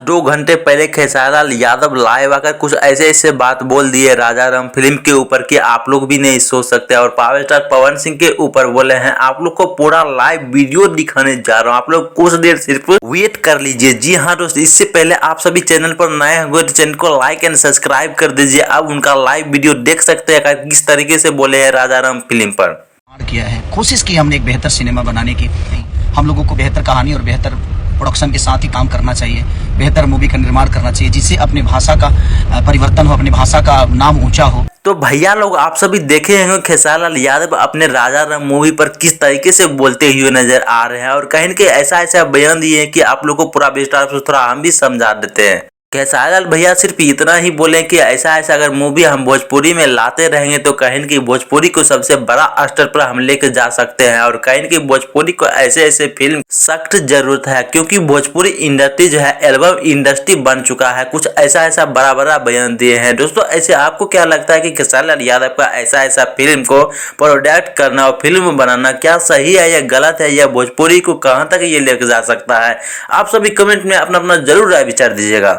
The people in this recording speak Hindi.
2 घंटे पहले खेसारी लाल यादव लाइव आकर कुछ ऐसे ऐसे बात बोल दिए राजा राम फिल्म के ऊपर कि आप लोग भी नहीं सोच सकते। और पावर स्टार पवन सिंह के ऊपर बोले हैं आप लोग को पूरा लाइव वीडियो दिखाने जा रहा हूं, आप लोग कुछ देर सिर्फ वेट कर लीजिए। जी हाँ दोस्त, इससे पहले आप सभी चैनल पर नए हुए तो चैनल को लाइक एंड सब्सक्राइब कर दीजिए। अब उनका लाइव वीडियो देख सकते हैं किस तरीके से बोले हैं राजा राम फिल्म पर। किया है, कोशिश की हमने एक बेहतर सिनेमा बनाने की। हम लोगों को बेहतर कहानी और बेहतर प्रोडक्शन के साथ ही काम करना चाहिए, बेहतर मूवी का निर्माण करना चाहिए जिससे अपनी भाषा का परिवर्तन हो, अपनी भाषा का नाम ऊंचा हो। तो भैया लोग आप सभी देखे होंगे खेसारी लाल यादव अपने राजा राम मूवी पर किस तरीके से बोलते हुए नजर आ रहे हैं और कहीं न कहीं ऐसा ऐसा बयान दिए हैं कि आप लोग को पूरा विस्तार से थोड़ा हम भी समझा देते हैं। खेसारी लाल भैया सिर्फ इतना ही बोले कि ऐसा ऐसा अगर मूवी हम भोजपुरी में लाते रहेंगे तो कहीं कि भोजपुरी को सबसे बड़ा स्तर पर हम लेकर जा सकते हैं। और कहीं कि भोजपुरी को ऐसे ऐसे फिल्म सख्त जरूरत है क्योंकि भोजपुरी इंडस्ट्री जो है एल्बम इंडस्ट्री बन चुका है। कुछ ऐसा ऐसा बड़ा बड़ा बयान दिए हैं। दोस्तों ऐसे आपको क्या लगता है कि खेसारी लाल यादव का ऐसा ऐसा फिल्म को प्रोडक्ट करना और फिल्म बनाना क्या सही है या गलत है, या भोजपुरी को कहाँ तक ये लेकर जा सकता है? आप सभी कमेंट में अपना अपना जरूर राय विचार दीजिएगा।